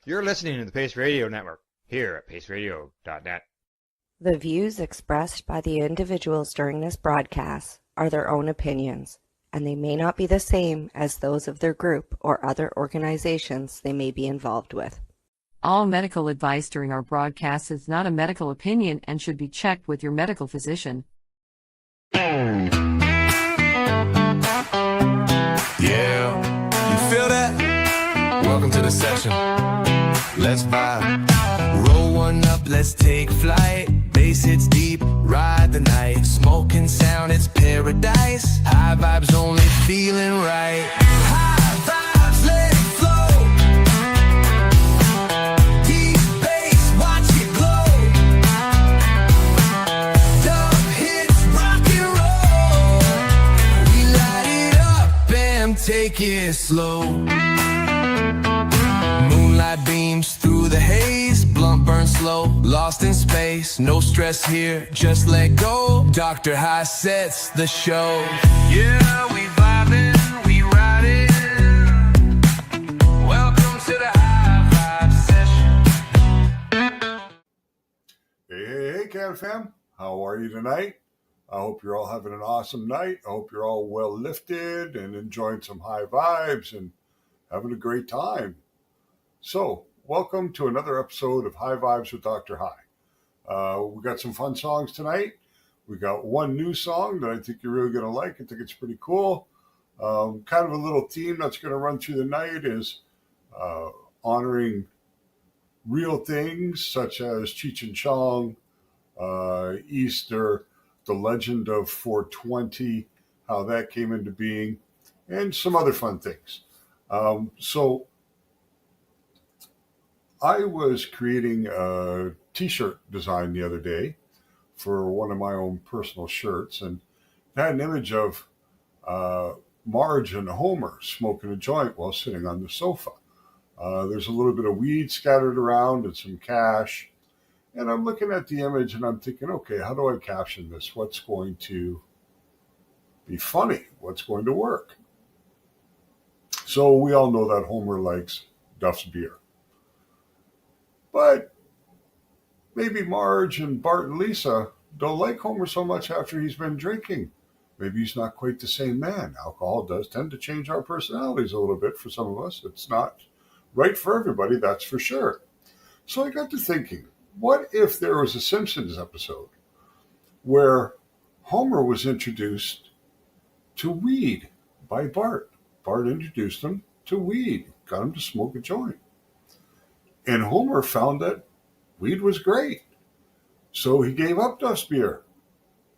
You're listening to the Pace Radio Network, here at paceradio.net. The views expressed by the individuals during this broadcast are their own opinions, and they may not be the same as those of their group or other organizations they may be involved with. All medical advice during our broadcast is not a medical opinion and should be checked with your medical physician. Yeah, you feel that? Welcome to the session. Let's vibe. Roll one up, let's take flight. Bass hits deep, ride the night. Smoking sound, it's paradise. High vibes only feeling right. High vibes, let it flow. Deep bass, watch it glow. Dub hits, rock and roll. We light it up and take it slow. Moonlight beams through the haze, blunt burn slow, lost in space. No stress here, just let go. Doktor High sets the show. Yeah, we vibing, we riding. Welcome to the High Vibe Session. Hey, Can Fam. How are you tonight? I hope you're all having an awesome night. I hope you're all well lifted and enjoying some high vibes and having a great time. So, welcome to another episode of High Vibes with Doktor High. We got some fun songs tonight. We got one new song that I think you're really going to like. I think it's pretty cool. Kind of a little theme that's going to run through the night is honoring real things such as Cheech and Chong, Easter, the legend of 420, how that came into being, and some other fun things. So I was creating a t-shirt design the other day for one of my own personal shirts, and it had an image of Marge and Homer smoking a joint while sitting on the sofa. There's a little bit of weed scattered around and some cash, and I'm looking at the image and I'm thinking, okay, how do I caption this? What's going to be funny? What's going to work? So we all know that Homer likes Duff's beer. But maybe Marge and Bart and Lisa don't like Homer so much after he's been drinking. Maybe he's not quite the same man. Alcohol does tend to change our personalities a little bit for some of us. It's not right for everybody, that's for sure. So I got to thinking, what if there was a Simpsons episode where Homer was introduced to weed by Bart? Bart introduced him to weed, got him to smoke a joint. And Homer found that weed was great. So he gave up Duff's beer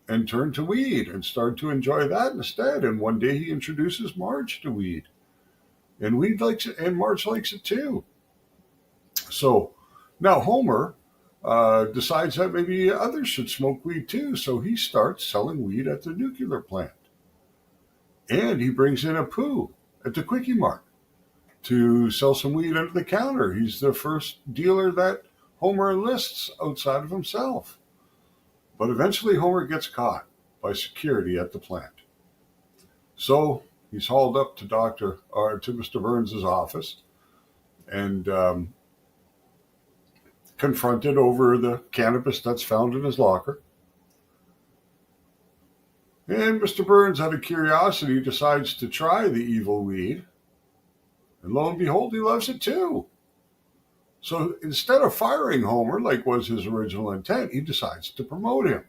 and turned to weed and started to enjoy that instead. And one day he introduces Marge to weed. And weed likes it, and Marge likes it too. So now Homer decides that maybe others should smoke weed too. So he starts selling weed at the nuclear plant. And he brings in a poo at the Quickie Mart to sell some weed under the counter. He's the first dealer that Homer enlists outside of himself. But eventually Homer gets caught by security at the plant. So he's hauled up to Mr. Burns' office and confronted over the cannabis that's found in his locker. And Mr. Burns, out of curiosity, decides to try the evil weed. And lo and behold, he loves it too. So instead of firing Homer, like was his original intent, he decides to promote him.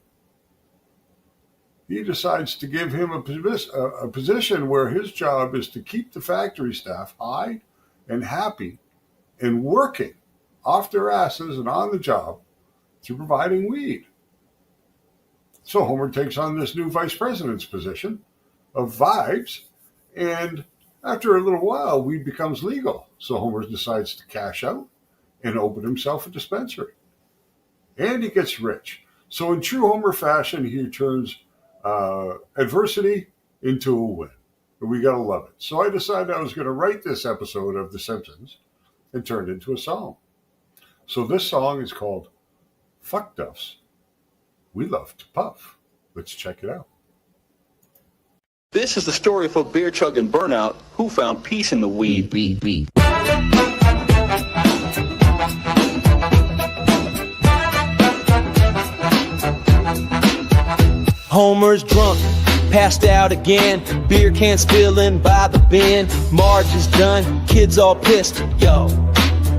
He decides to give him a position where his job is to keep the factory staff high and happy and working off their asses and on the job through providing weed. So Homer takes on this new vice president's position of vibes, and after a little while, weed becomes legal. So Homer decides to cash out and open himself a dispensary. And he gets rich. So in true Homer fashion, he turns adversity into a win. And we got to love it. So I decided I was going to write this episode of The Simpsons and turn it into a song. So this song is called Fuck Duffs. We love to puff. Let's check it out. This is the story of a beer chugging burnout who found peace in the weed. Homer's drunk, passed out again. Beer can spilling by the bin. Marge is done, kids all pissed. Yo,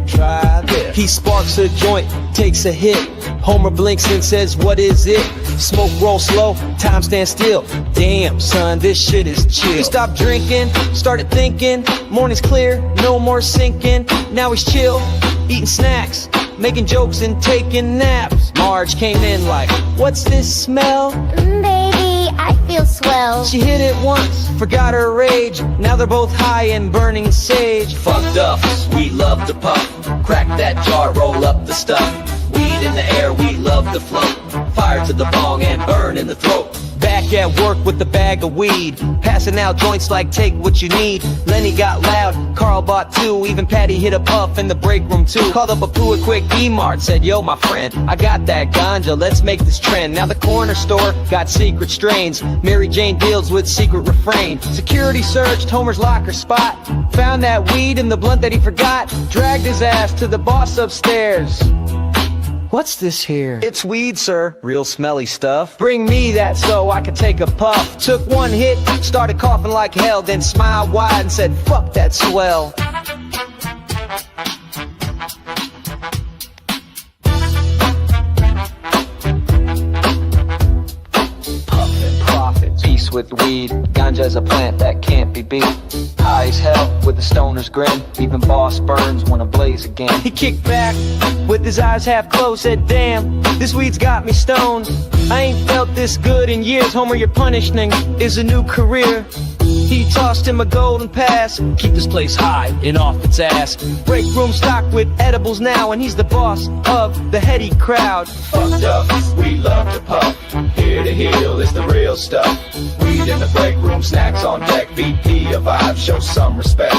try this. He sparks a joint, takes a hit. Homer blinks and says, what is it? Smoke roll slow, time stands still. Damn, son, this shit is chill. He stopped drinking, started thinking. Morning's clear, no more sinking. Now he's chill, eating snacks, making jokes and taking naps. Marge came in like, what's this smell? Baby, I feel swell. She hit it once, forgot her rage. Now they're both high and burning sage. Fucked up, we love to puff. Crack that jar, roll up the stuff. Weed in the air, we love to float. Fire to the bong and burn in the throat. Back at work with the bag of weed, passing out joints like take what you need. Lenny got loud, Carl bought two, even Patty hit a puff in the break room too. Called up a poo a quick E-Mart, said, yo my friend, I got that ganja, let's make this trend. Now the corner store got secret strains. Mary Jane deals with secret refrain. Security searched Homer's locker spot, found that weed in the blunt that he forgot. Dragged his ass to the boss upstairs. What's this here? It's weed, sir. Real smelly stuff. Bring me that so I can take a puff. Took one hit, started coughing like hell, then smiled wide and said, fuck that swell. Puffin' profit, peace with weed. Ganja's a plant that can't be beat. High as hell with the stoner's grin. Even Boss Burns wanna blaze again. He kicked back with his eyes half closed, said, damn, this weed's got me stoned. I ain't felt this good in years. Homer, your punishing is a new career. He tossed him a golden pass. Keep this place high and off its ass. Break room stocked with edibles now, and he's the boss of the heady crowd. Fucked up, we love to puff. Here to heal is the real stuff. Weed in the break room, snacks on deck. VP a vibe, show some respect.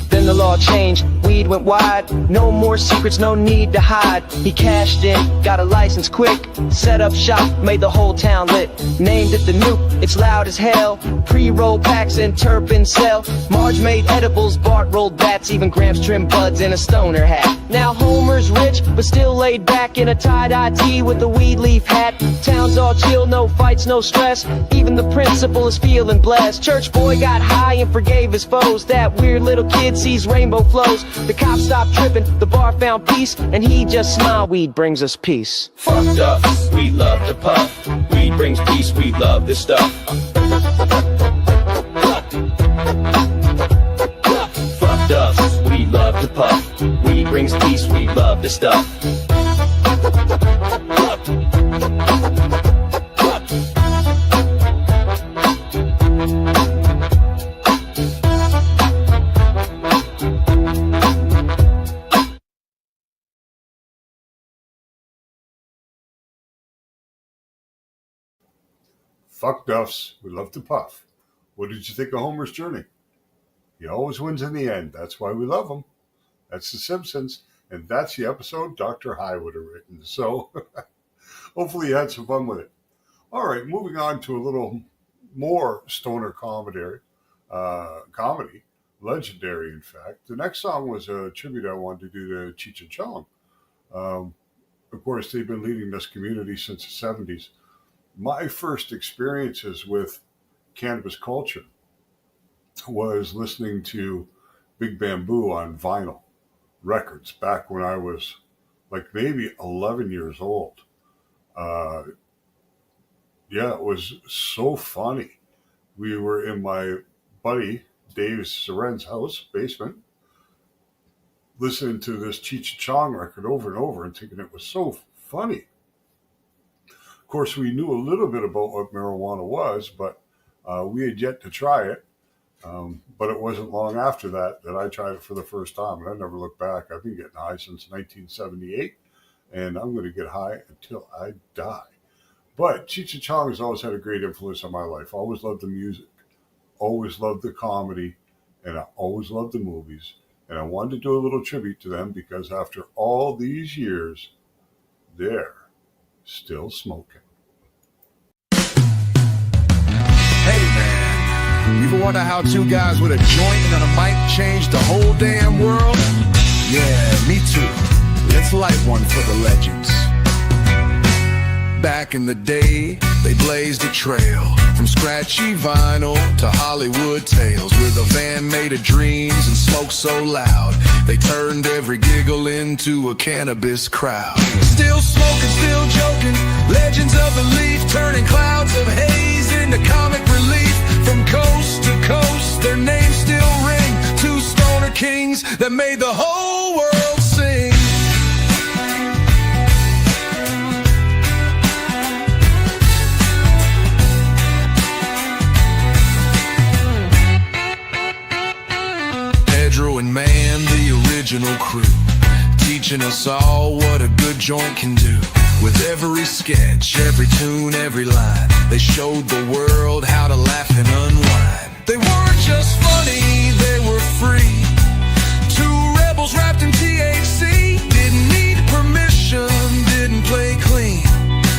Then the law changed, weed went wide. No more secrets, no need to hide. He cashed in, got a license quick. Set up shop, made the whole town lit. Named it the Nuke, it's loud as hell. Pre-roll packs and turpin sell. Marge made edibles, Bart rolled bats. Even Gramps trimmed buds in a stoner hat. Now Homer's rich, but still laid back in a tie-dye tee with a weed leaf hat. Town's all chill, no fights, no stress. Even the principal is feeling blessed. Church boy got high and forgave his foes. That weird little kid sees rainbow flows. The cops stopped tripping, the bar found peace, and he just smiled. Weed brings us peace. Fucked up, we love to puff. Weed brings peace, we love this stuff. Fucked up, we love to puff. Weed brings peace, we love this stuff. Fuck Duffs, we love to puff. What did you think of Homer's journey? He always wins in the end. That's why we love him. That's The Simpsons, and that's the episode Dr. High would have written. So hopefully you had some fun with it. All right, moving on to a little more stoner comedy, legendary in fact. The next song was a tribute I wanted to do to Cheech and Chong. Of course, they've been leading this community since the 70s. My first experiences with cannabis culture was listening to Big Bamboo on vinyl records back when I was like maybe 11 years old. Yeah, it was so funny. We were in my buddy Dave Soren's house, basement, listening to this Cheech and Chong record over and over and thinking it was so funny. Of course, we knew a little bit about what marijuana was, but we had yet to try it. But it wasn't long after that I tried it for the first time, and I never looked back. I've been getting high since 1978, and I'm going to get high until I die. But Cheech and Chong has always had a great influence on my life. Always loved the music, always loved the comedy, and I always loved the movies. And I wanted to do a little tribute to them because after all these years, they're still smoking. Hey man, you ever wonder how two guys with a joint and a mic changed the whole damn world? Yeah, me too. Let's light one for the legends. Back in the day, they blazed a trail from scratchy vinyl to Hollywood tales, with a van made of dreams and smoke so loud they turned every giggle into a cannabis crowd. Still smoking, still joking, legends of belief, turning clouds of haze into comic relief. From coast to coast, their names still ring. Two stoner kings that made the whole world sing. And man, the original crew, teaching us all what a good joint can do. With every sketch, every tune, every line, they showed the world how to laugh and unwind. They weren't just funny, they were free. Two rebels wrapped in THC, didn't need permission, didn't play clean.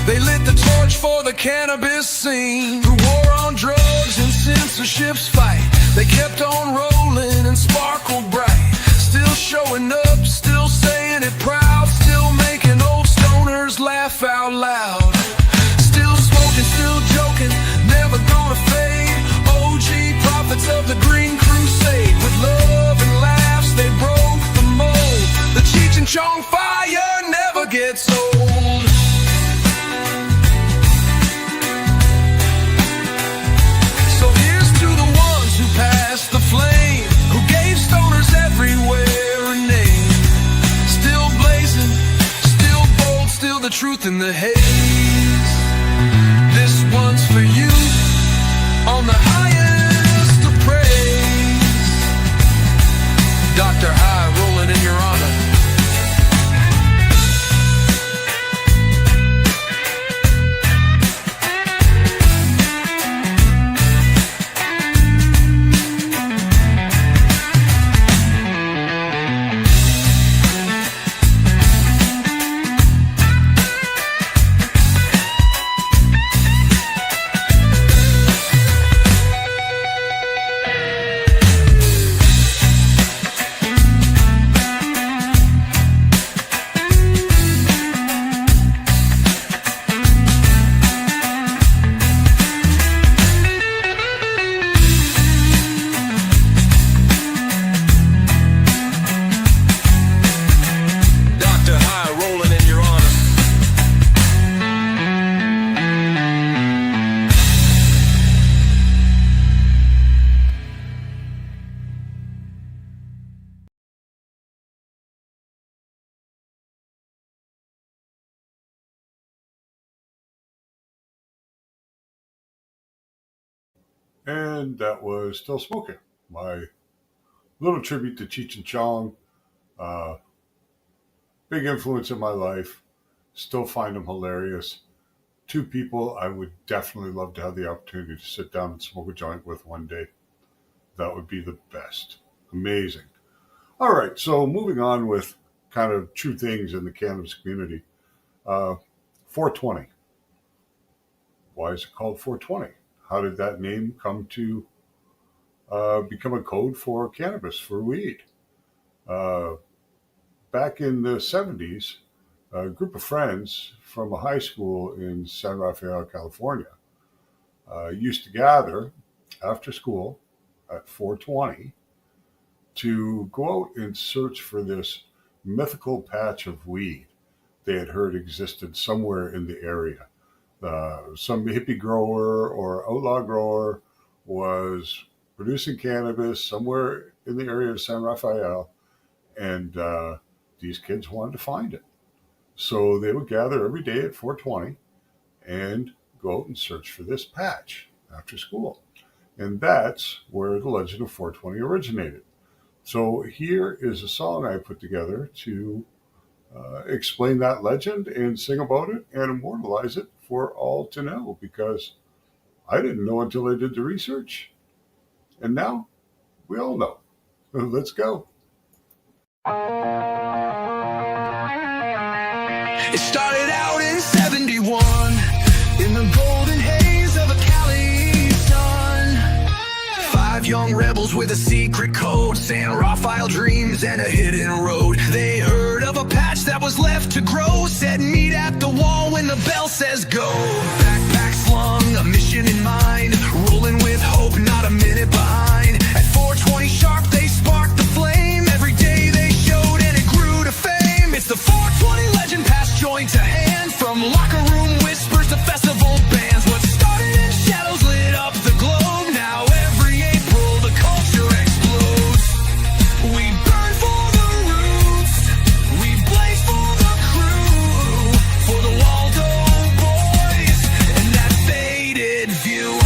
They lit the torch for the cannabis scene. Through war on drugs and censorship's fight, they kept on rolling and sparkled bright. Still showing up, still saying it proud, still making old stoners laugh out loud. Still smoking, still joking, never gonna fade. OG prophets of the Green Crusade. With love and laughs, they broke the mold. The Cheech and Chong fire never gets old. So here's to the ones who passed the flame, who gave stoners everywhere a name. Still blazing, still bold, still the truth in the haze. This one's for you, on the highest of praise. Doktor High, rolling in your honor. And that was Still Smoking, my little tribute to Cheech and Chong. Big influence in my life. Still find them hilarious. Two people I would definitely love to have the opportunity to sit down and smoke a joint with one day. That would be the best. Amazing. All right, so moving on with kind of true things in the cannabis community. 420. Why is it called 420? How did that name come to become a code for cannabis, for weed? Back in the 70s, a group of friends from a high school in San Rafael, California, used to gather after school at 420 to go out and search for this mythical patch of weed they had heard existed somewhere in the area. Some hippie grower or outlaw grower was producing cannabis somewhere in the area of San Rafael, and these kids wanted to find it. So they would gather every day at 420 and go out and search for this patch after school. And that's where the legend of 420 originated. So here is a song I put together to explain that legend and sing about it and immortalize it for all to know, because I didn't know until I did the research. And now we all know. Let's go. It started out in 71 in the golden haze of a Cali sun. 5 young rebels with a secret code, San Rafael dreams and a hidden road. They heard of a patch that was left to grow, said meet at the wall when the bell says go. Backpack slung, a mission in mind, rolling with hope, not a minute behind. At 420 sharp, they sparked the flame. Every day they showed and it grew to fame. It's the 420 legend, passed joint to hand. From locker room whispers to festival bands, what started in shadows lit up the globe. Now every April the culture explodes. We burn for the roots, we blaze for the crew, for the Waldo boys and that faded view.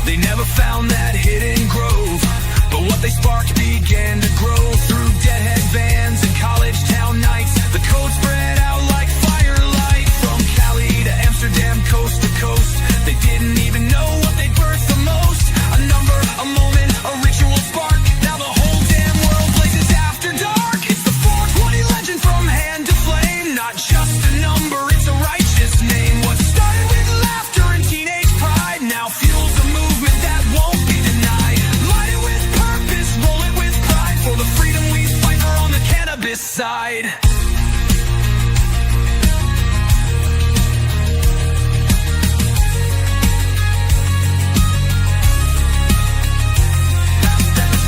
They never found that hidden grove, but what they sparked began to grow. Through deadhead vans and college town nights, the code spread out like firelight. From Cali to Amsterdam, coast to coast, they didn't even know what they birthed the most. A number, a moment, a ritual spark. Now the whole damn world blazes after dark. It's the 420 legend from hand to flame. Not just a number, it's a righteous name. What started with laughter and teenage pride now fuels a movement that won't be denied. Light it with purpose, roll it with pride, for the freedom we fight for on the cannabis side.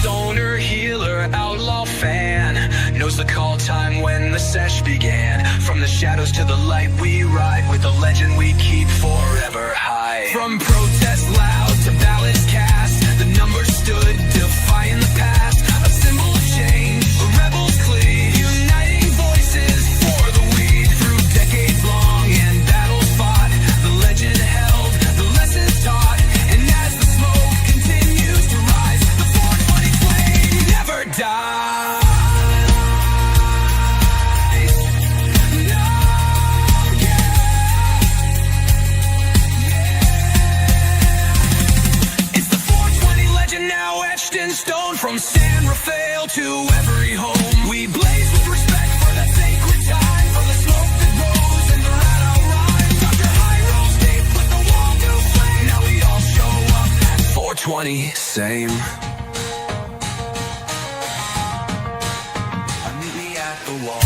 Stoner, healer, outlaw fan, knows the call time when the sesh began. From the shadows to the light we ride, with the legend we keep forever high. From protest loud to ballots cast, the numbers stood defying the past. A symbol of change, a rebel's cleave, uniting voices for the weed. Through decades long and battles fought, the legend held, the lessons taught. And as the smoke continues to rise, the 420 flame never dies. No, it's the 420 legend now etched in stone. From San Rafael to every home, we blaze with respect for that sacred time, for the smoke that rose and the rat out rhyme. Doktor High rolls deep with the wall new flame. Now we all show up at 420, same. Meet me at the wall.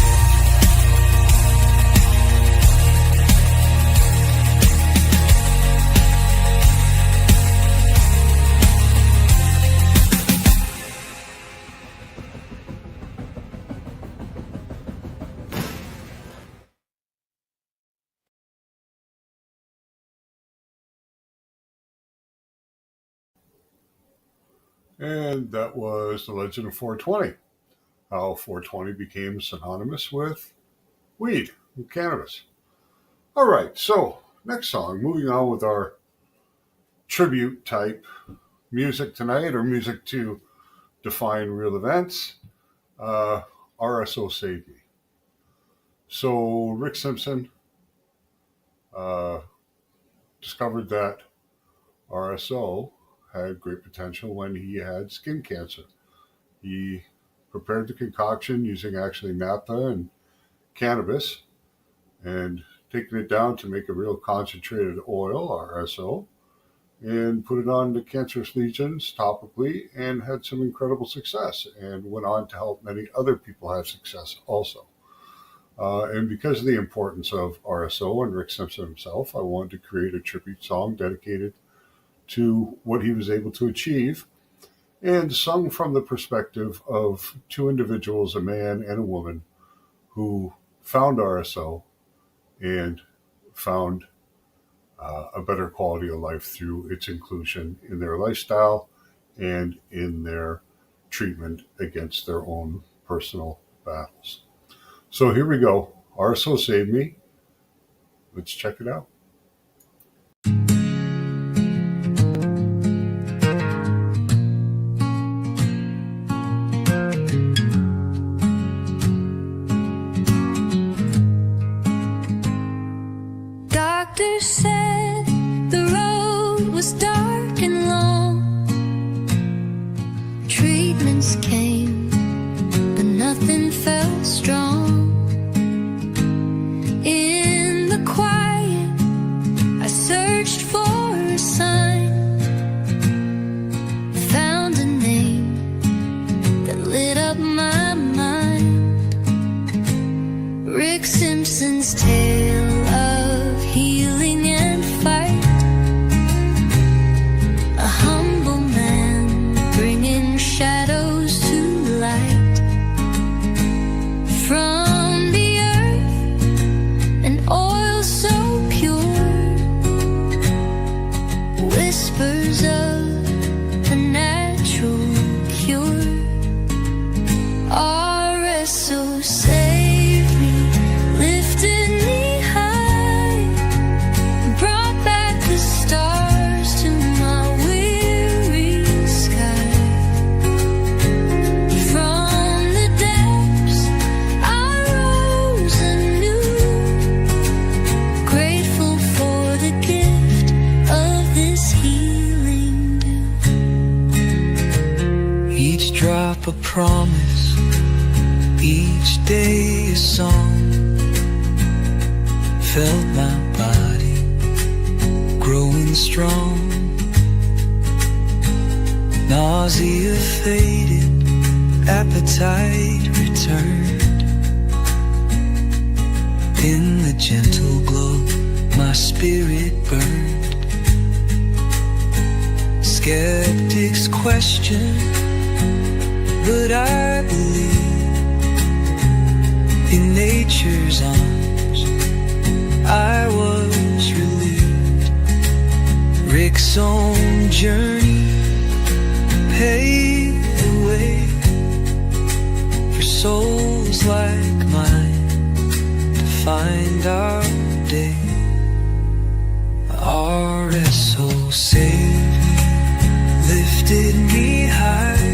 And that was The Legend of 420, how 420 became synonymous with weed and cannabis. All right, so next song, moving on with our tribute type music tonight, or music to define real events. RSO Saved Me. So Rick Simpson discovered that RSO had great potential when he had skin cancer. He prepared the concoction using actually naphtha and cannabis and taken it down to make a real concentrated oil, RSO, and put it on the cancerous lesions topically and had some incredible success, and went on to help many other people have success also. And because of the importance of RSO and Rick Simpson himself, I wanted to create a tribute song dedicated to what he was able to achieve, and sung from the perspective of two individuals, a man and a woman, who found RSO and found a better quality of life through its inclusion in their lifestyle and in their treatment against their own personal battles. So here we go. RSO Saved Me. Let's check it out. Doctor said the road was dark and long. Treatments came, but nothing felt strong. In the quiet, I searched for a sign, found a name that lit up my mind. Each drop a promise, each day a song. Felt my body growing strong. Nausea faded, appetite returned. In the gentle glow, my spirit burned. Skeptics question, but I believe in nature's arms. I was relieved. Rick's own journey paved the way for souls like mine to find our day. RSO saved me, lifted me high,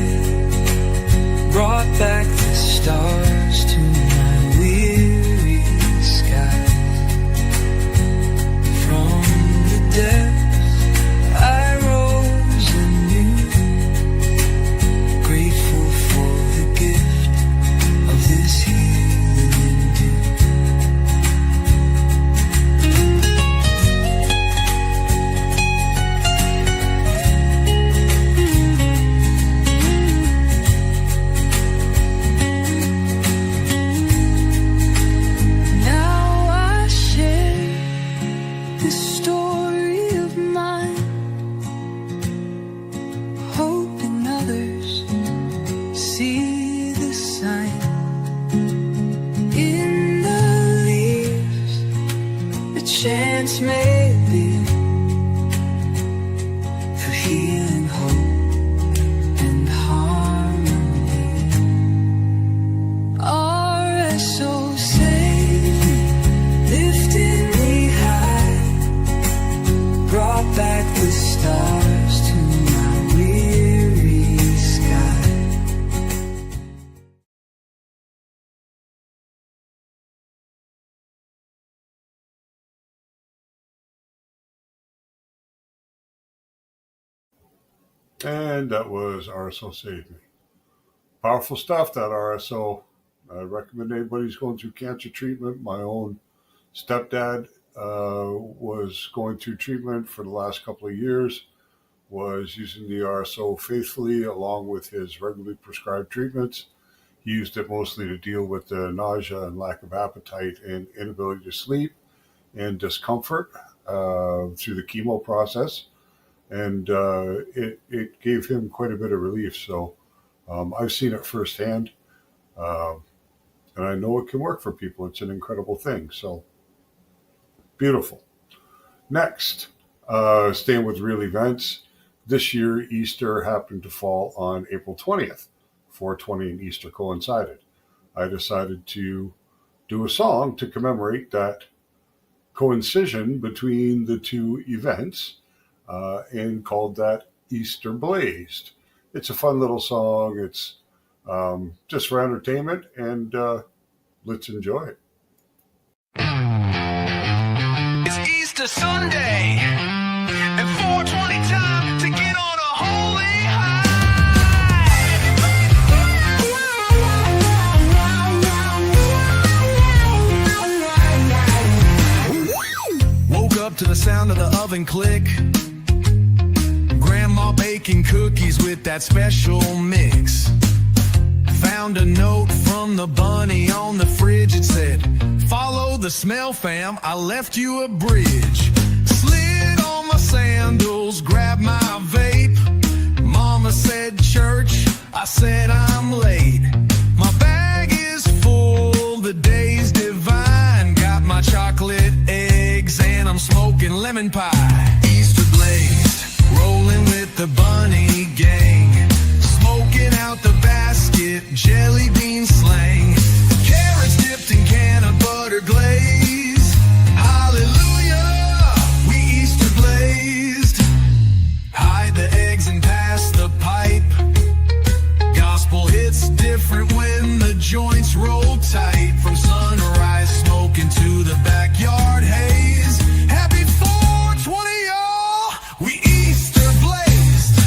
brought back the stars to my weary sky. From the depths I rose anew, grateful for the gift of this healing dew. Chance maybe for healing, hope, and harmony. RSO saved me, lifted me high, brought back the stars to my weary sky. And that was RSO Save Me. Powerful stuff, that RSO. I recommend anybody who's going through cancer treatment. My own stepdad was going through treatment for the last couple of years, was using the RSO faithfully along with his regularly prescribed treatments. He used it mostly to deal with the nausea and lack of appetite and inability to sleep and discomfort through the chemo process. And it gave him quite a bit of relief. So I've seen it firsthand, and I know it can work for people. It's an incredible thing. So beautiful. Next, staying with real events. This year, Easter happened to fall on April 20th. 420 and Easter coincided. I decided to do a song to commemorate that coincision between the two events. And called that Easter Blazed. It's a fun little song. It's just for entertainment, and let's enjoy it. It's Easter Sunday, and 420 time to get on a holy high. Woke up to the sound of the oven click. Grandma baking cookies with that special mix. Found a note from the bunny on the fridge. It said, "Follow the smell, fam, I left you a bridge." Slid on my sandals, grabbed my vape. Mama said church, I said I'm late. My bag is full, the day's divine. Got my chocolate eggs and I'm smoking lemon pie. Easter blazed, rolling with the bunny gang, smoking out the basket, jelly bean slang, carrots dipped in can of butter glaze. Hallelujah, we Easter blazed. Hide the eggs and pass the pipe. Gospel hits different when the joints roll tight. From sunrise smoking to the backyard haze. Happy 420, y'all, we Easter blazed.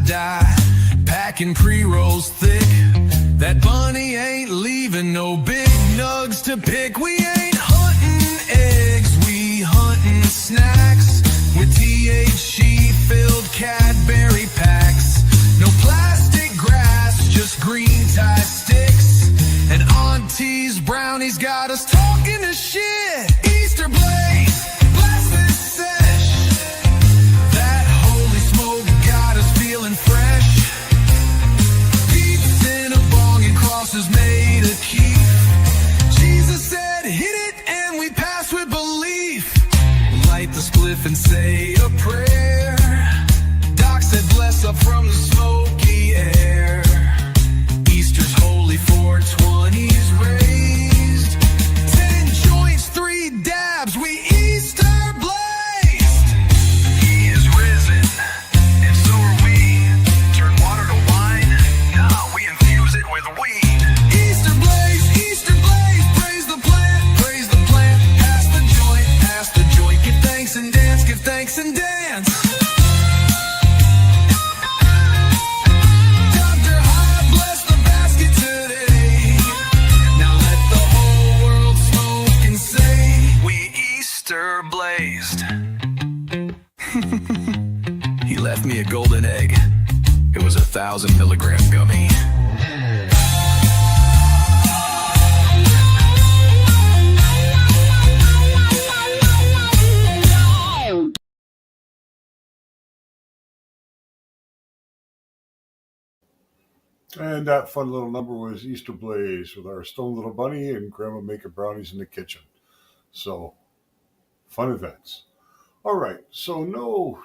die. Packing pre-rolls thick. That bunny ain't leaving no big nugs to pick. We ain't hunting eggs, we hunting snacks. With THC-filled Cadbury packs. No plastic grass, just green tie sticks. And Auntie's brownies got us talking to shit. Easter blaze, bless this sesh. That holy smoke got us feeling fresh. Beats in a bong and crosses made a keep. Jesus said hit it and we pass with belief. Light the spliff and say a prayer. Doc said bless up from the smoky air. Easter's holy 420s raised. 10 joints, 3 dabs, we Easter blazed. He is risen, and so are we. Turn water to wine, nah, we infuse it with weed. Easter blaze, praise the plant, pass the joint, give thanks and dance, give thanks and dance. Doktor High, bless the basket today. Now let the whole world smoke and say, we Easter blazed. He left me a golden egg. It was 1,000 milligram gummy. And that fun little number was Easter Blaze with our stone little bunny and grandma making brownies in the kitchen. So, fun events. All right, so no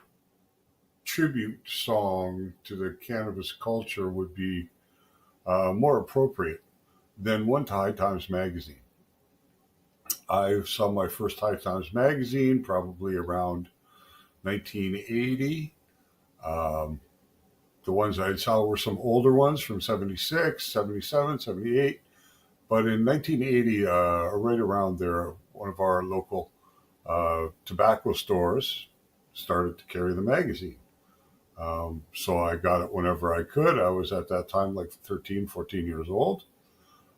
tribute song to the cannabis culture would be more appropriate than one to High Times magazine. I saw my first High Times magazine probably around 1980. The ones I saw were some older ones from 76, 77, 78. But in 1980, right around there, one of our local tobacco stores started to carry the magazine. So I got it whenever I could. I was at that time like 13, 14 years old.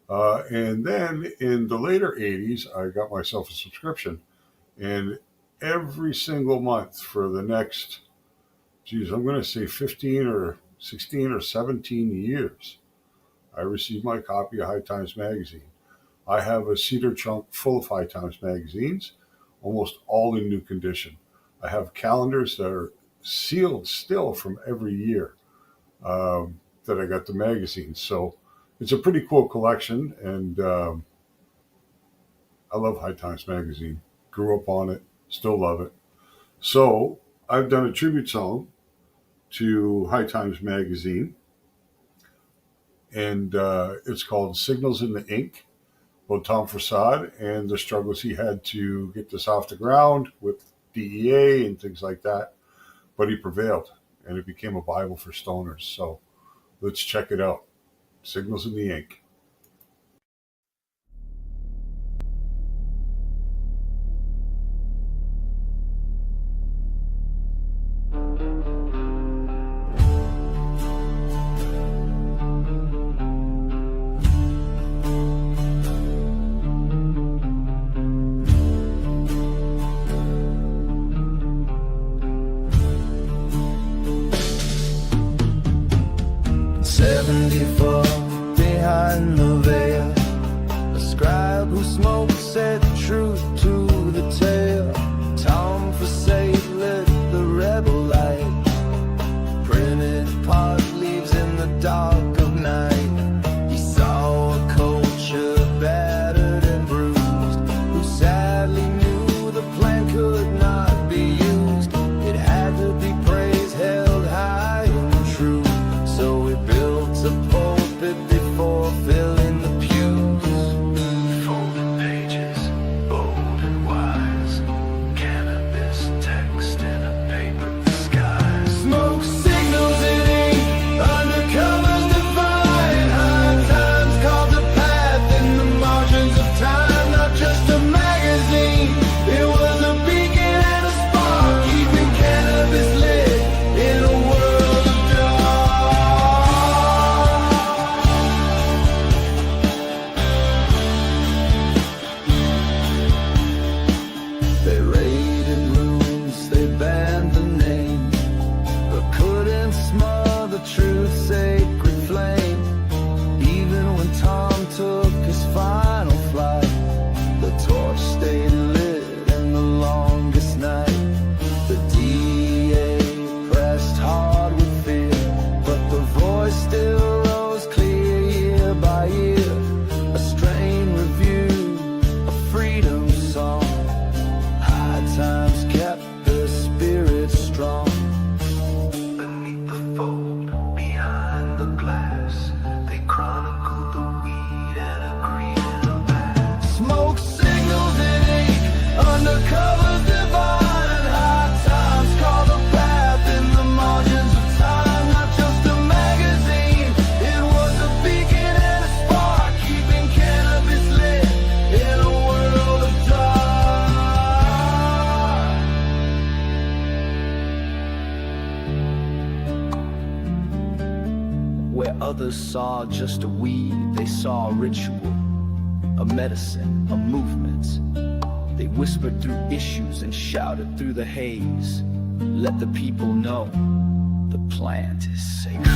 And then in the later 80s, I got myself a subscription. And every single month for the next, I'm going to say 15 or 16 or 17 years, I received my copy of High Times magazine. I have a cedar trunk full of High Times magazines, almost all in new condition. I have calendars that are sealed still from every year that I got the magazine. So it's a pretty cool collection, and I love High Times magazine. Grew up on it, still love it. So I've done a tribute song to High Times magazine, and it's called Signals in the Ink, about Tom Prasad and the struggles he had to get this off the ground with DEA and things like that. But he prevailed, and it became a Bible for stoners. So let's check it out. Signals in the Ink. Behind the veil, a scribe who smoked said truth to the tale. Tom Forsyth lit the rebel light, printed pot leaves in the dark of night. He saw a culture battered and bruised, who sadly knew the plan could not be used. It had to be praised, held high and true, so he built a pulpit before filling the pews. Folded pages. Where others saw just a weed, they saw a ritual, a medicine, a movement. They whispered through issues and shouted through the haze. Let the people know the plant is sacred.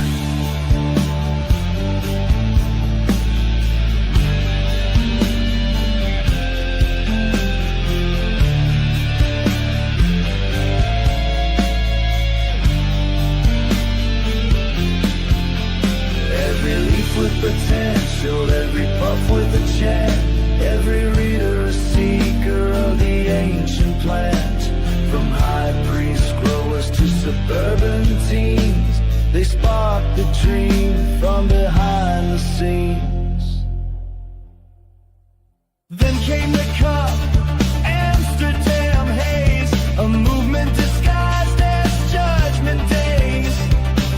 With potential, every puff with a chant, every reader a seeker of the ancient plant. From high priest growers to suburban teens, they sparked the dream from behind the scenes. Then came the cup, Amsterdam haze, a movement disguised as judgment days.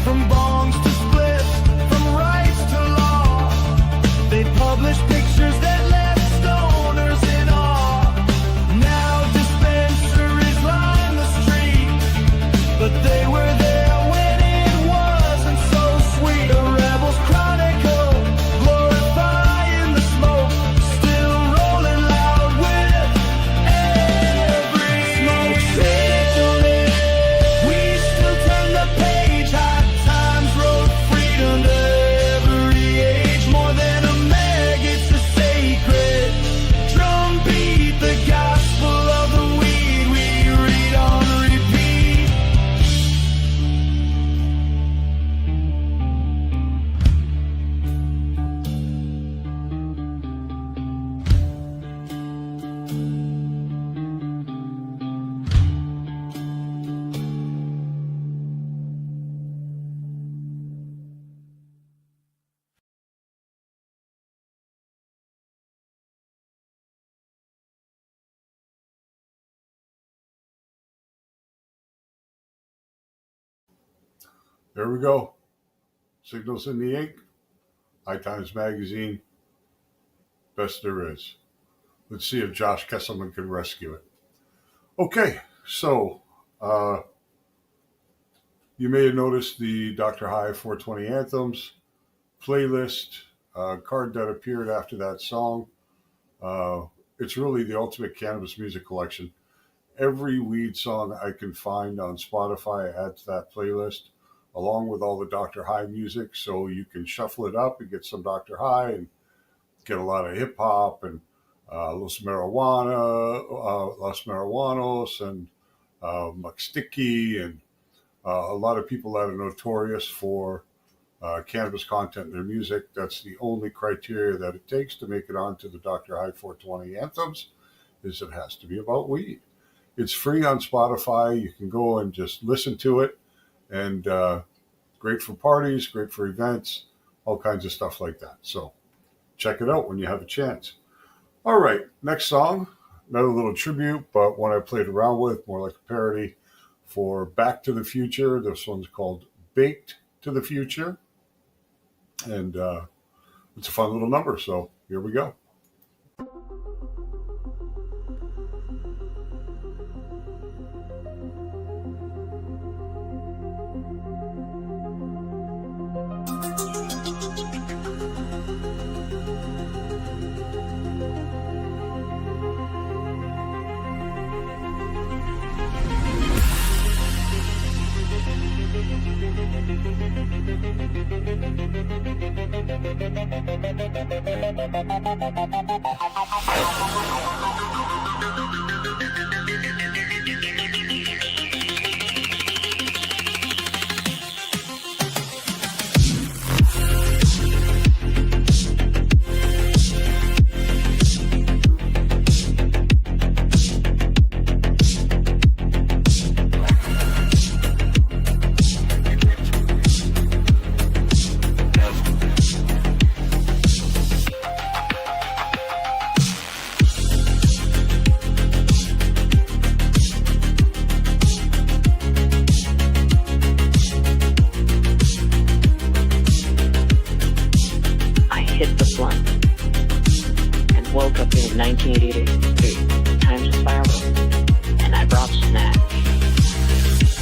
From bongs to splits, from rights to law, they published pictures that left stoners in awe. Now dispensaries line the street, but they were there when it wasn't so sweet. The rebels chronicle, glorifying the smoke, still rolling loud with every smoke signal. We still turn the page, high times wrote freedom to every age. More than a mag, it's a sacred drum beat, the gospel of the weed we read on repeat. There we go. Signals in the Ink, High Times Magazine, best there is. Let's see if Josh Kesselman can rescue it. Okay, so you may have noticed the Doktor High 420 Anthems playlist card that appeared after that song. It's really the ultimate cannabis music collection. Every weed song I can find on Spotify I add to that playlist, along with all the Doktor High music, so you can shuffle it up and get some Doktor High and get a lot of hip hop and Los Marihuanos and Muck Sticky and a lot of people that are notorious for cannabis content in their music. That's the only criteria that it takes to make it onto the Doktor High 420 Anthems, is it has to be about weed. It's free on Spotify. You can go and just listen to it. And great for parties, great for events, all kinds of stuff like that. So check it out when you have a chance. All right, next song, another little tribute, but one I played around with, more like a parody for Back to the Future. This one's called Baked to the Future. And it's a fun little number, so here we go.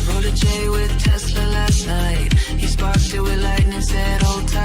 Rolled a J with Tesla last night. He sparked it with lightning, said hold tight.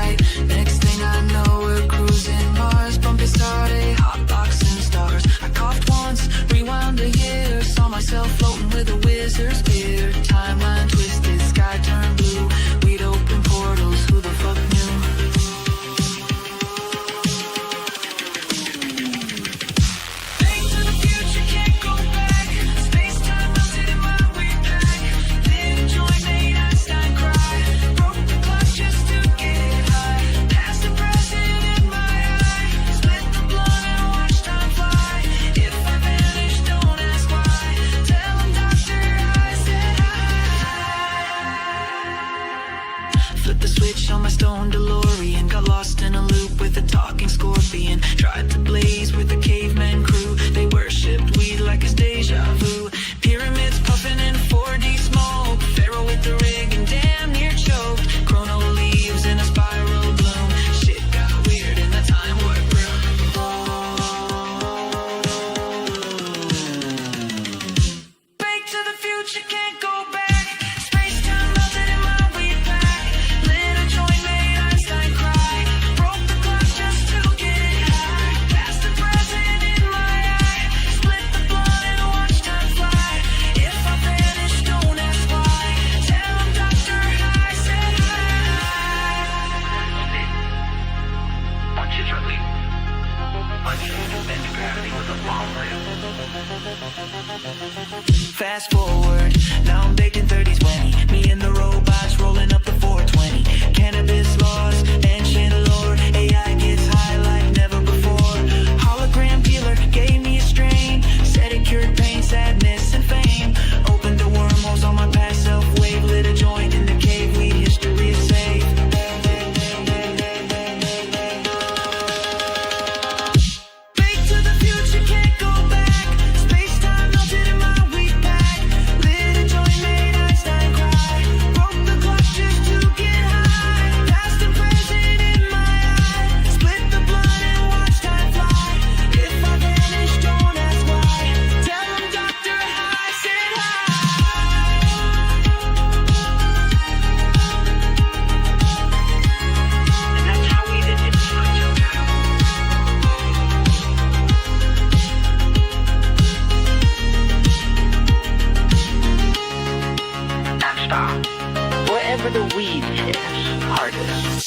the switch on my stone DeLorean. Got lost in a loop with a talking scorpion. Tried to blaze with a caveman crew. They worshipped weed like it's deja vu. Pyramids puffing in 4D smoke. Pharaoh with the rig and damn near choked. Chrono leaves in a spiral bloom. Shit got weird in the time warp room. Back to the future, can't go back. Space time melted in my weed pack. Lit a joint, made Einstein cry. Broke the clock just to get high. Past the present in my eye. Split the blood and watch time fly. If I vanish, don't ask why. Tell him Doktor High said hi. Once you release, unsuspended gravity was a long live. Fast forward, now I'm baked in 30s when me and the robots rolling up the 420. Cannabis laws, ancient lore. AI gets high like never before. Hologram dealer gave me a strain. Said it cured pain, sadness, and fame. Opened the wormholes on my past self wave. Lit a joint in the cave, weed history is safe. Back to the future, can't go back. Space time melted in my weed pack. Lit a joint, made Einstein cry. Broke the clock just to get high. Past and present in my eye. Split the blood and watch time fly. If I vanish, don't ask why. Tell him Doktor High said hi. And that's how we did it. Non-stop. Wherever the weed is, hardest.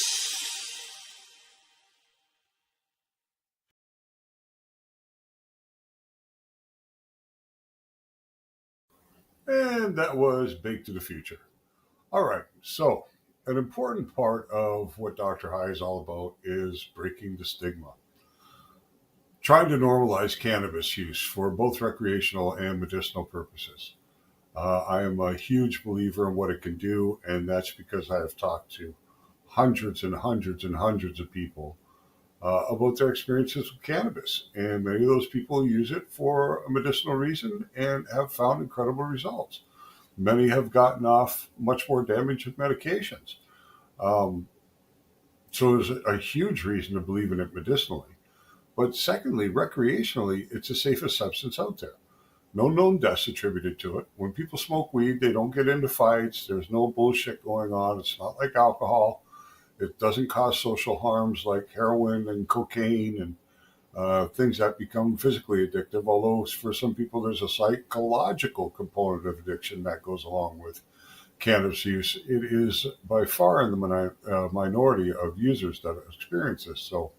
And that was Baked to the Future. All right, so an important part of what Dr. High is all about is breaking the stigma. Trying to normalize cannabis use for both recreational and medicinal purposes. I am a huge believer in what it can do, and that's because I have talked to hundreds and hundreds and hundreds of people about their experiences with cannabis. And many of those people use it for a medicinal reason and have found incredible results. Many have gotten off much more damage with medications. So there's a huge reason to believe in it medicinally. But secondly, recreationally, it's the safest substance out there. No known deaths attributed to it. When people smoke weed, they don't get into fights. There's no bullshit going on. It's not like alcohol. It doesn't cause social harms like heroin and cocaine and things that become physically addictive. Although for some people, there's a psychological component of addiction that goes along with cannabis use. It is by far in the minority of users that experience this. So,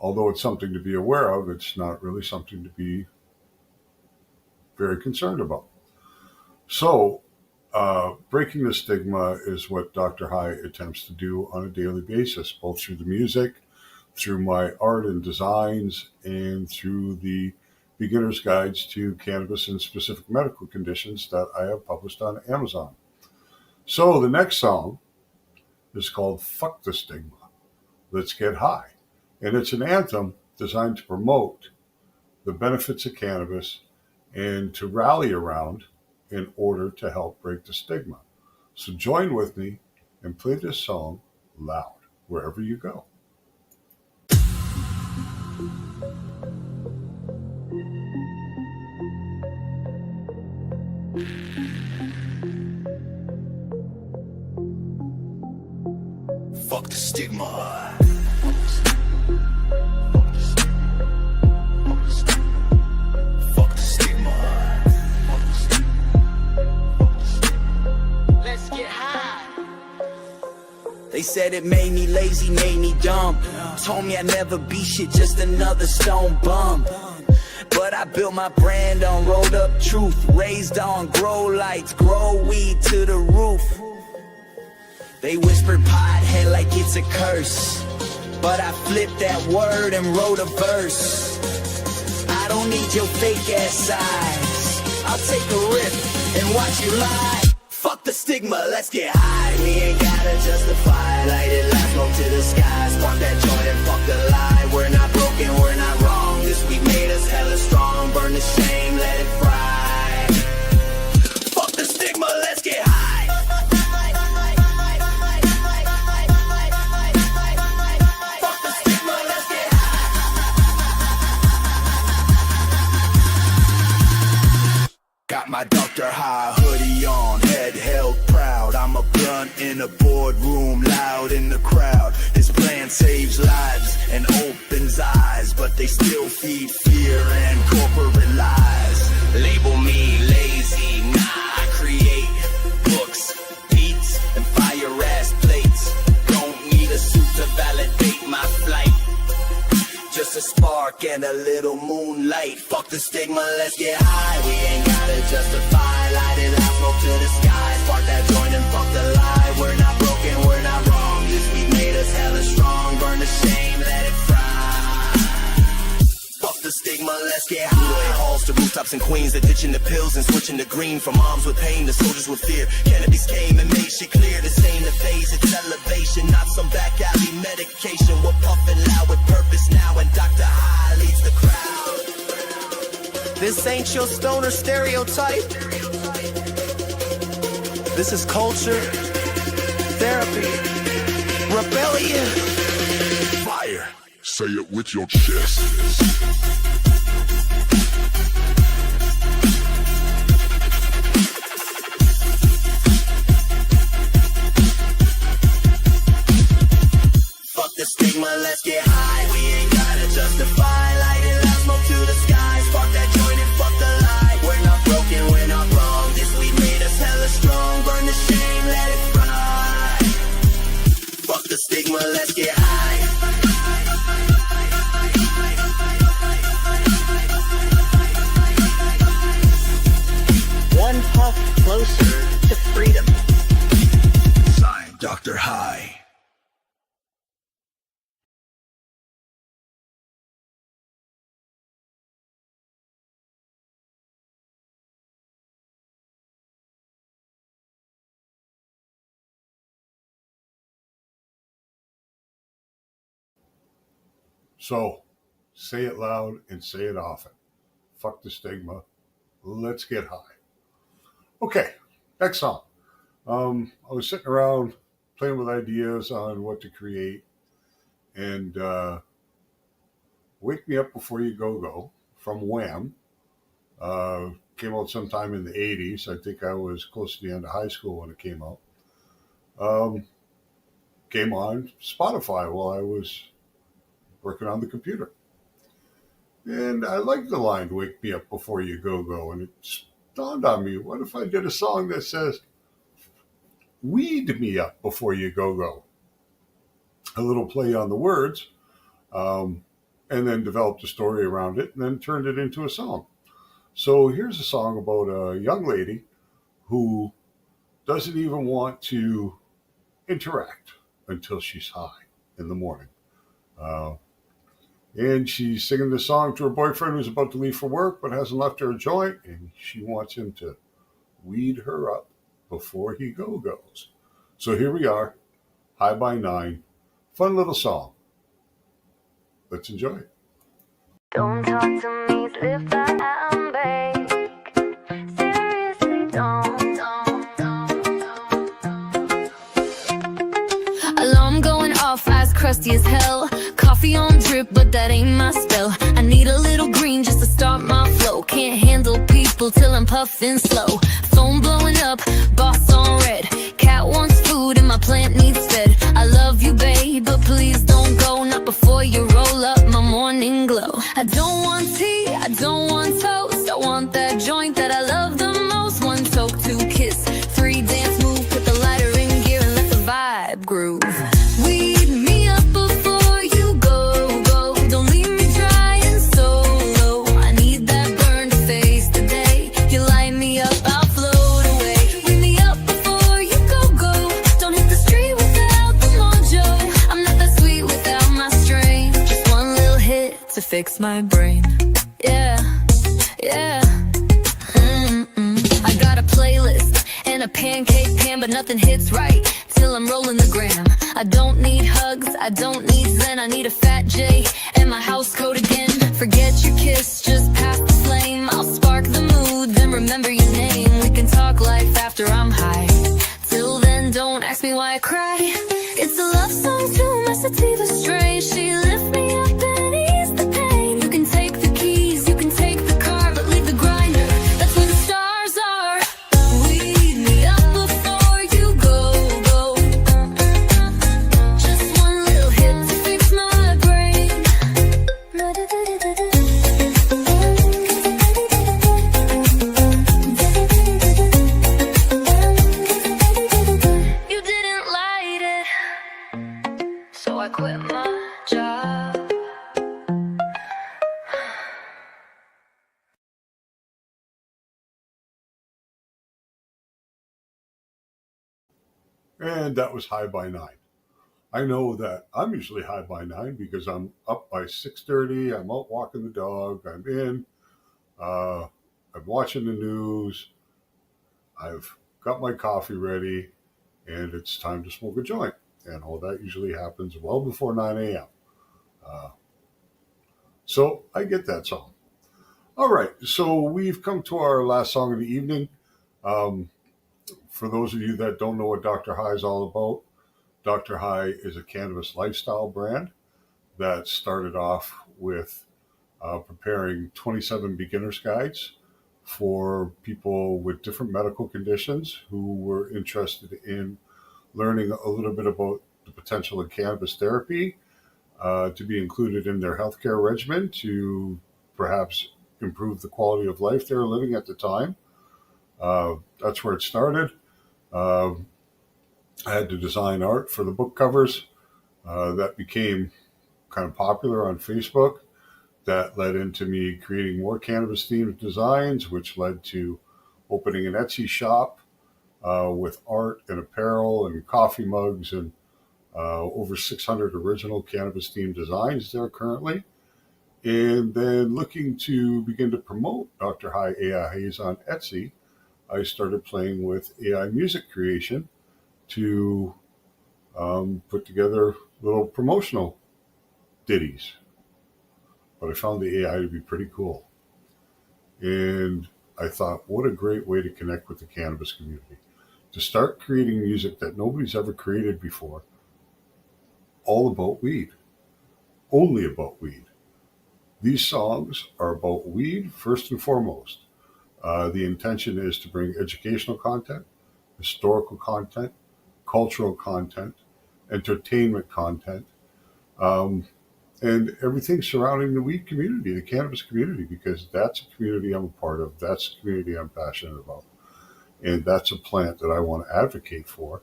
although it's something to be aware of, it's not really something to be very concerned about. So, breaking the stigma is what Dr. High attempts to do on a daily basis, both through the music, through my art and designs, and through the beginner's guides to cannabis and specific medical conditions that I have published on Amazon. So the next song is called Fuck the Stigma, Let's Get High. And it's an anthem designed to promote the benefits of cannabis and to rally around in order to help break the stigma. So join with me and play this song loud wherever you go. Fuck the stigma. Fuck the stigma. Let's get high. They said it made me lazy, made me dumb. Told me I'd never be shit, just another stone bum. But I built my brand on rolled up truth. Raised on grow lights, grow weed to the roof. They whispered pothead like it's a curse, but I flipped that word and wrote a verse. I don't need your fake ass eyes. I'll take a rip and watch you lie. Fuck the stigma, let's get high. We ain't gotta justify, light it, last smoke to the sky. Spark that joint and fuck the lie. We're not broken, we're not wrong. This week made us hella strong. Burn the shame, let it fry. Fuck the stigma, let's get high. Fuck the stigma, let's get high. Got my Doktor High hoodie on, head held proud. I'm a blunt in a boardroom, loud in the crowd. His plan saves lives and opens eyes, but they still feed fear and corporate lies. Label me lazy, nah, I create books, beats, and fire ass plates. Don't need a suit to validate my flight. Just a spark and a little moonlight. Fuck the stigma, let's get high. We ain't gotta justify, light it up, smoke to the sky. Spark that joint and fuck the lie. We're not broken, we're not wrong. This week made us hella strong. Burn the shame, let it fry. Fuck the stigma, let's get high. Away halls to rooftops in Queens, they're ditching the pills and switching to green. From moms with pain to soldiers with fear, cannabis came and made shit clear. This ain't a phase, it's elevation, not some back alley medication. We're puffing loud with purpose now, and Doktor High leads the crowd. This ain't your stoner stereotype. This is culture, therapy, rebellion. Fire. Say it with your chest. Fuck the stigma, let's get high. We ain't gotta justify, light it up, smoke to the sky. Spark that joint and fuck the lie. We're not broken, we're not wrong. This week made us hella strong. Burn the shame, let it fry. Fuck the stigma, let's get high. One puff closer to freedom. Signed, Doktor High. So, say it loud and say it often. Fuck the stigma. Let's get high. Okay, next song. I was sitting around playing with ideas on what to create, and Wake Me Up Before You Go Go from Wham! Came out sometime in the 80s. I think I was close to the end of high school when it came out. Came on Spotify while I was working on the computer. And I liked the line, Wake Me Up Before You Go Go. And it dawned on me, what if I did a song that says, Weed Me Up Before You Go Go? A little play on the words, and then developed a story around it, and then turned it into a song. So here's a song about a young lady who doesn't even want to interact until she's high in the morning. And she's singing this song to her boyfriend who's about to leave for work but hasn't left her a joint, and she wants him to weed her up before he goes. So here we are, High by 9. Fun little song. Let's enjoy it. Don't talk to me, slip that and bake. Seriously, don't. Alarm going off, eyes crusty as hell. Coffee on drip, but that ain't my spell. I need a little green just to start my flow. Can't handle people till I'm puffing slow. Phone blowing up, boss on red. Cat wants food and my plant needs fed. I love you, babe, but please don't go. Not before you roll up my morning glow. I don't want tea, I don't want toast. I want that joint that I love the most. 1 toke, 2 kiss, 3 dance move. Put the lighter in gear and let the vibe groove. Weed me up before you go, go. Don't leave me dry and solo. I need that burn to face the day. You light me up, I'll float away. Weed me up before you go, go. Don't hit the street without the mojo. I'm not that sweet without my strain. Just 1 little hit to fix my brain. Yeah, yeah. I got a playlist and than a pancake pan, but nothing hits right till I'm rolling the gram. I don't need hugs, I don't need zen, I need a fat J and my house coat again. Forget your kiss, just pass the flame. I'll spark the mood, then remember your name. We can talk life after I'm high. Till then, don't ask me why I cry. It's a love song to my sativa strain. She lifts me up and ease the pain. You can take the keys, you can take the car, but leave the grinder. That's where the stars are. Weed me up before you go. Just one little hit to fix my brain. You didn't light it, so I quit my job. And that was High by 9. I know that I'm usually high by 9 because I'm up by 6:30. I'm out walking the dog. I'm in. I'm watching the news. I've got my coffee ready, and it's time to smoke a joint. And all that usually happens well before 9 a.m. So I get that song. All right, so we've come to our last song of the evening. For those of you that don't know what Doktor High is all about, Doktor High is a cannabis lifestyle brand that started off with preparing 27 beginner's guides for people with different medical conditions who were interested in learning a little bit about the potential of cannabis therapy to be included in their healthcare regimen to perhaps improve the quality of life they were living at the time. That's where it started. I had to design art for the book covers. That became kind of popular on Facebook. That led into me creating more cannabis-themed designs, which led to opening an Etsy shop with art and apparel and coffee mugs and over 600 original cannabis-themed designs there currently. And then looking to begin to promote Doktor High AI Haze on Etsy, I started playing with AI music creation to put together little promotional ditties. But I found the AI to be pretty cool. And I thought, what a great way to connect with the cannabis community. To start creating music that nobody's ever created before, all about weed. Only about weed. These songs are about weed first and foremost. The intention is to bring educational content, historical content, cultural content, entertainment content, and everything surrounding the weed community, the cannabis community, because that's a community I'm a part of. That's a community I'm passionate about. And that's a plant that I want to advocate for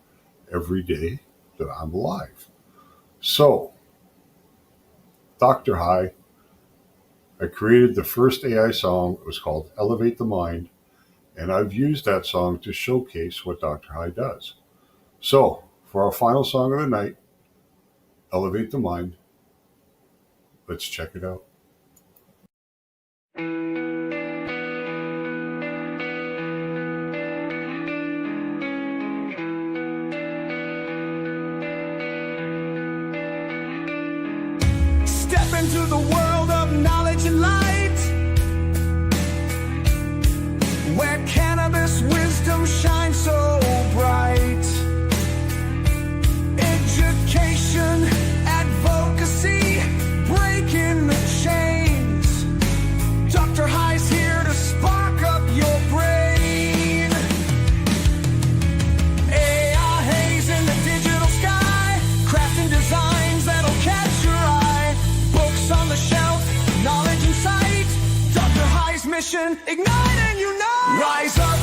every day that I'm alive. So, Doktor High, I created the first AI song. It was called Elevate the Mind. And I've used that song to showcase what Doktor High does. So, for our final song of the night, Elevate the Mind, let's check it out. Step into the world of knowledge and light, where cannabis wisdom shines so bright. Education, advocacy, breaking the chains. Doktor High's here to spark up your brain. AI haze in the digital sky, crafting designs that'll catch your eye. Books on the shelf, knowledge in sight. Doktor High's mission, ignite and unite. Rise up,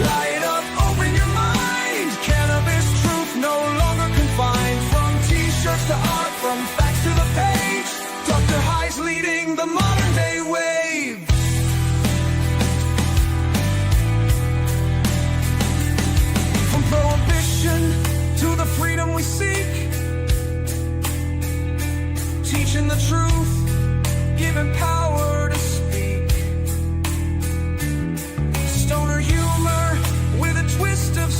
light up, open your mind. Cannabis truth no longer confined. From t-shirts to art, from facts to the page, Doktor High's leading the modern day wave. From prohibition to the freedom we seek, teaching the truth, giving power to speak. Stoner humor with a twist of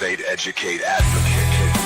Motivate, educate, advocate.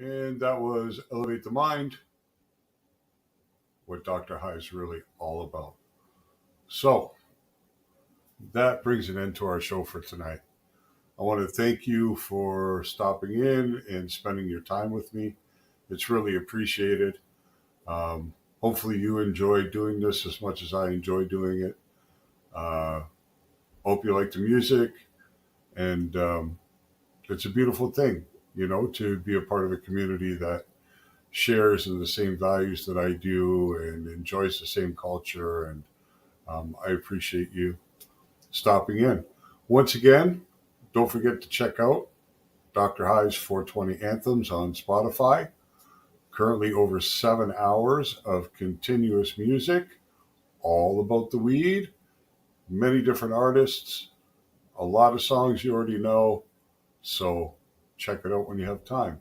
And that was Elevate the Mind, what Dr. High is really all about. So that brings an end to our show for tonight. I want to thank you for stopping in and spending your time with me. It's really appreciated. Hopefully you enjoy doing this as much as I enjoy doing it. Hope you like the music. And it's a beautiful thing, you know, to be a part of a community that shares in the same values that I do and enjoys the same culture. And I appreciate you stopping in. Once again, don't forget to check out Dr. High's 420 Anthems on Spotify. Currently over 7 hours of continuous music, all about the weed, many different artists, a lot of songs you already know. So check it out when you have time.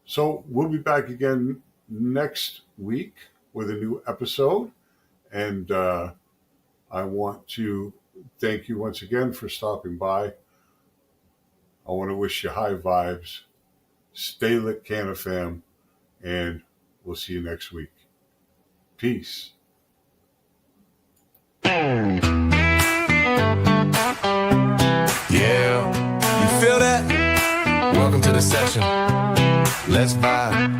So we'll be back again next week with a new episode. And I want to thank you once again for stopping by. I want to wish you high vibes. Stay lit, CanFam, and we'll see you next week. Peace. Yeah, you feel that? Welcome to the session. Let's vibe.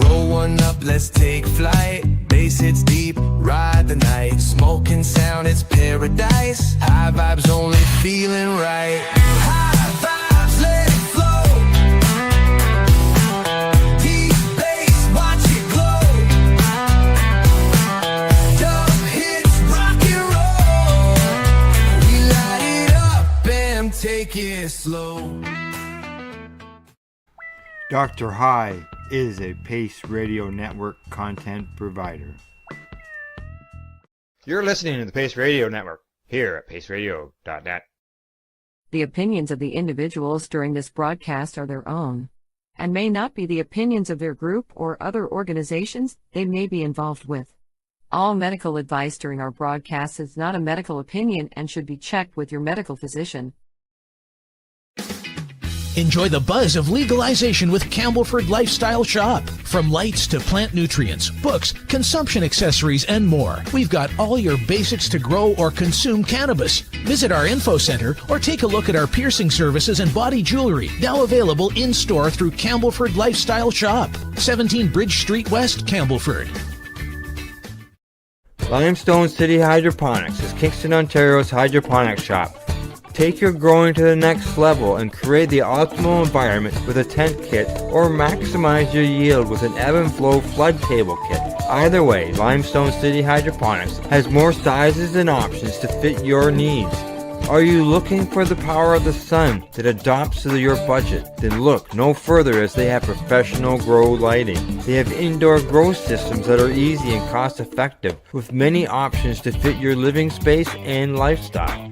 Roll one up, let's take flight. Bass hits deep, ride the night. Smoking sound, it's paradise. High vibes only feeling right. High vibes, let it flow. Deep bass, watch it glow. Dub hits, rock and roll. We light it up and take it slow. Dr. High is a Pace Radio Network content provider. You're listening to the Pace Radio Network here at paceradio.net. The opinions of the individuals during this broadcast are their own, and may not be the opinions of their group or other organizations they may be involved with. All medical advice during our broadcast is not a medical opinion and should be checked with your medical physician. Enjoy the buzz of legalization with Campbellford Lifestyle Shop. From lights to plant nutrients, books, consumption accessories, and more. We've got all your basics to grow or consume cannabis. Visit our info center or take a look at our piercing services and body jewelry, now available in-store through Campbellford Lifestyle Shop. 17 Bridge Street West, Campbellford. Limestone City Hydroponics is Kingston, Ontario's hydroponics shop. Take your growing to the next level and create the optimal environment with a tent kit, or maximize your yield with an ebb and flow flood table kit. Either way, Limestone City Hydroponics has more sizes and options to fit your needs. Are you looking for the power of the sun that adapts to your budget? Then look no further, as they have professional grow lighting. They have indoor grow systems that are easy and cost effective, with many options to fit your living space and lifestyle.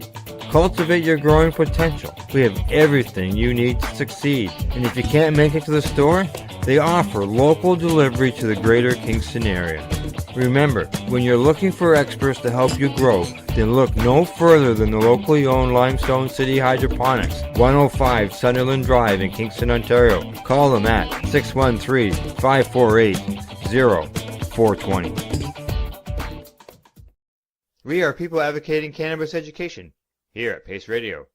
Cultivate your growing potential. We have everything you need to succeed. And if you can't make it to the store, they offer local delivery to the greater Kingston area. Remember, when you're looking for experts to help you grow, then look no further than the locally owned Limestone City Hydroponics, 105 Sunderland Drive in Kingston, Ontario. Call them at 613-548-0420. We are people advocating cannabis education here at Pace Radio.